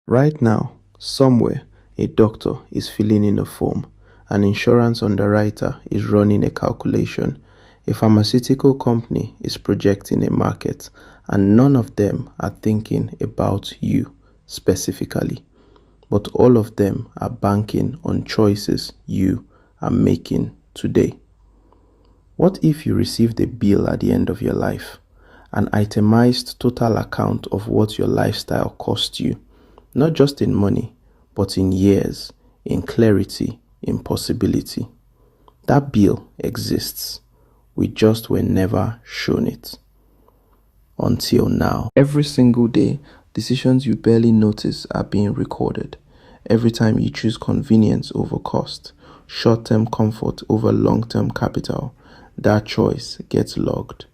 Right now, somewhere, a doctor is filling in a form, an insurance underwriter is running a calculation, a pharmaceutical company is projecting a market, and none of them are thinking about you specifically. But all of them are banking on choices you are making today. What if you received a bill at the end of your life, an itemized total account of what your lifestyle cost you, not just in money, but in years, in clarity, in possibility? That bill exists. We just were never shown it. Until now. Every single day, decisions you barely notice are being recorded. Every time you choose convenience over cost, short-term comfort over long-term capital, that choice gets logged.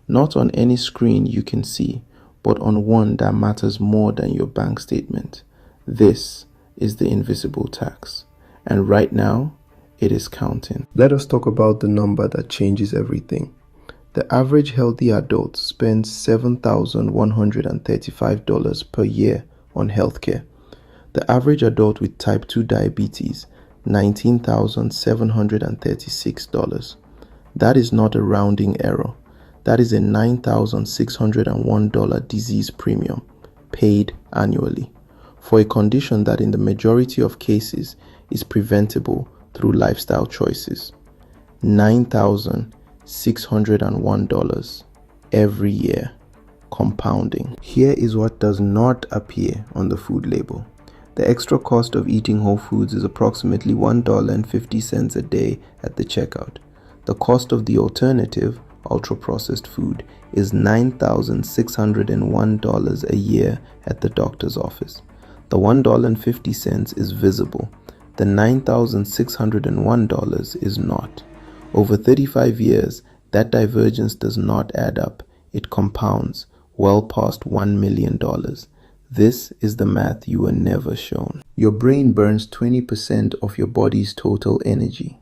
Not on any screen you can see, but on one that matters more than your bank statement. This is the invisible tax. And right now, it is counting. Let us talk about the number that changes everything. The average healthy adult spends $7,135 per year on healthcare. The average adult with type 2 diabetes, $19,736. That is not a rounding error. That is a $9,601 disease premium paid annually for a condition that in the majority of cases is preventable through lifestyle choices. $9,601 every year, compounding. Here is what does not appear on the food label. The extra cost of eating whole foods is approximately $1.50 a day at the checkout. The cost of the alternative, ultra-processed food, is $9,601 a year at the doctor's office. The $1.50 is visible. The $9,601 is not. Over 35 years, that divergence does not add up. It compounds well past $1 million. This is the math you were never shown. Your brain burns 20% of your body's total energy.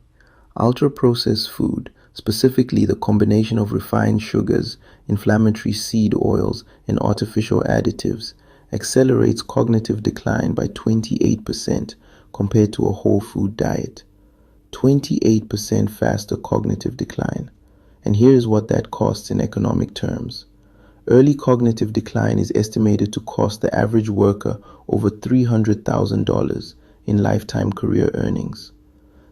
Ultra-processed food, specifically the combination of refined sugars, inflammatory seed oils, and artificial additives, accelerates cognitive decline by 28% compared to a whole food diet. 28% faster cognitive decline. And here is what that costs in economic terms. Early cognitive decline is estimated to cost the average worker over $300,000 in lifetime career earnings.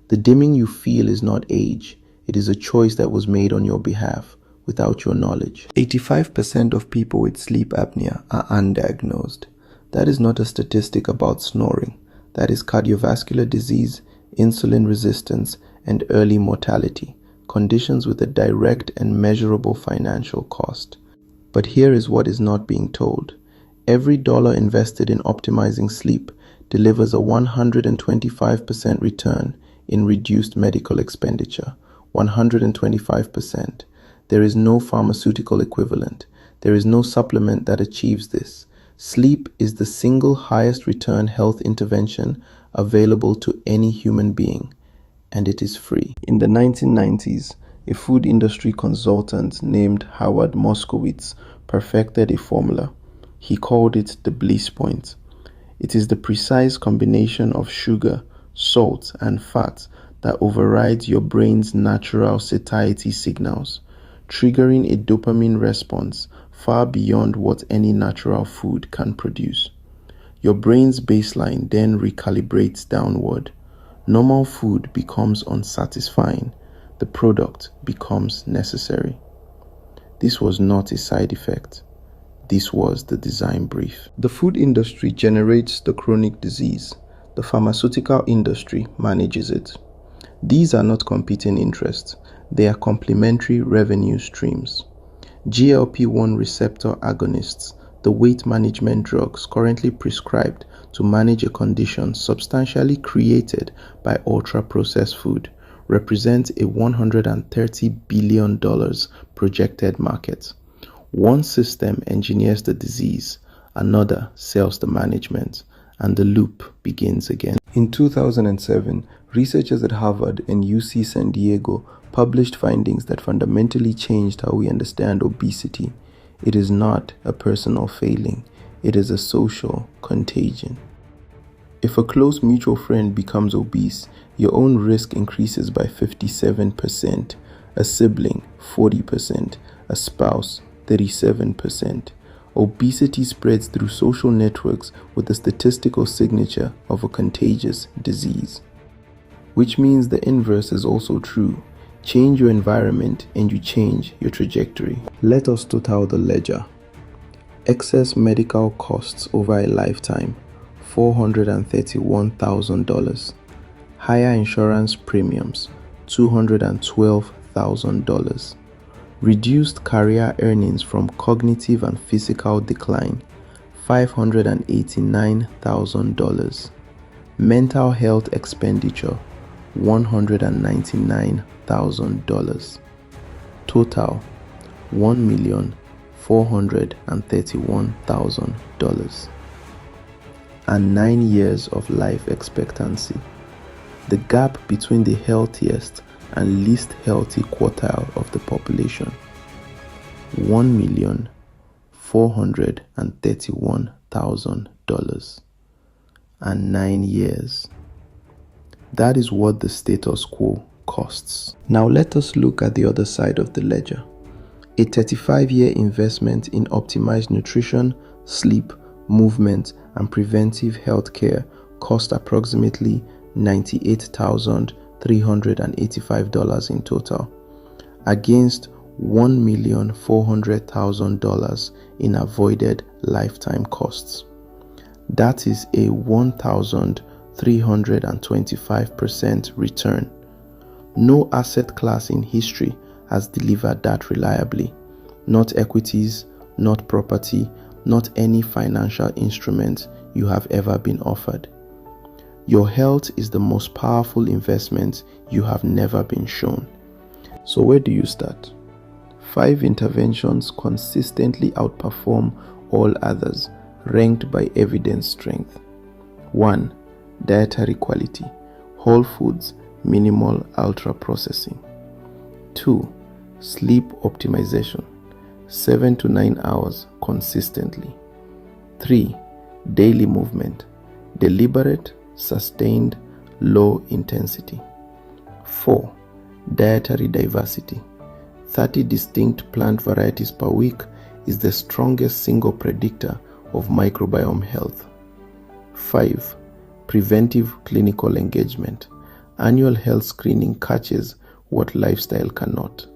The dimming you feel is not age. It is a choice that was made on your behalf without your knowledge. 85% of people with sleep apnea are undiagnosed. That is not a statistic about snoring. That is cardiovascular disease, insulin resistance, and early mortality, conditions with a direct and measurable financial cost. But here is what is not being told. Every dollar invested in optimizing sleep delivers a 125% return in reduced medical expenditure. 125%. There is no pharmaceutical equivalent. There is no supplement that achieves this. Sleep is the single highest return health intervention available to any human being, and it is free. In the 1990s, a food industry consultant named Howard Moskowitz perfected a formula. He called it the Bliss point. It is the precise combination of sugar, salt, and fat that overrides your brain's natural satiety signals, triggering a dopamine response far beyond what any natural food can produce. Your brain's baseline then recalibrates downward. Normal food becomes unsatisfying. The product becomes necessary. This was not a side effect. This was the design brief. The food industry generates the chronic disease. The pharmaceutical industry manages it. These are not competing interests. They are complementary revenue streams. GLP-1 receptor agonists, the weight management drugs currently prescribed to manage a condition substantially created by ultra-processed food, represent a $130 billion projected market. One system engineers the disease, another sells the management, and the loop begins again. In 2007, researchers at Harvard and UC San Diego published findings that fundamentally changed how we understand obesity. It is not a personal failing. It is a social contagion. If a close mutual friend becomes obese, your own risk increases by 57%, a sibling 40%, a spouse 37%. Obesity spreads through social networks with the statistical signature of a contagious disease. Which means the inverse is also true. Change your environment and you change your trajectory. Let us total the ledger. Excess medical costs over a lifetime, $431,000. Higher insurance premiums, $212,000. Reduced career earnings from cognitive and physical decline, $589,000. Mental health expenditure, $199,000. Total, $1,431,000. And 9 years of life expectancy. The gap between the healthiest and least healthy quartile of the population, $1,431,000 and 9 years. That is what the status quo costs. Now let us look at the other side of the ledger. A 35-year investment in optimized nutrition, sleep, movement, and preventive health care cost approximately $98,385 in total, against $1,400,000 in avoided lifetime costs. That is a 1,325% return. No asset class in history has delivered that reliably. Not equities, not property, not any financial instrument you have ever been offered. Your health is the most powerful investment you have never been shown. So where do you start? 5 interventions consistently outperform all others, ranked by evidence strength. 1. Dietary quality. Whole foods, minimal ultra-processing. 2. Sleep optimization. 7 to 9 hours consistently. 3. Daily movement. Deliberate, sustained, low intensity. 4. Dietary diversity. 30 distinct plant varieties per week is the strongest single predictor of microbiome health. 5. Preventive clinical engagement. Annual health screening catches what lifestyle cannot.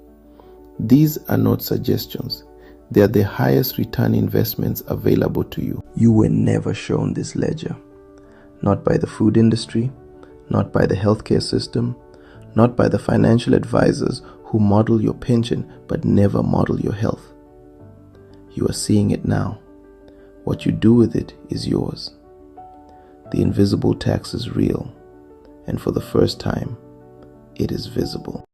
These are not suggestions. They are the highest return investments available to you. You were never shown this ledger. Not by the food industry, not by the healthcare system, not by the financial advisors who model your pension but never model your health. You are seeing it now. What you do with it is yours. The invisible tax is real, and for the first time, it is visible.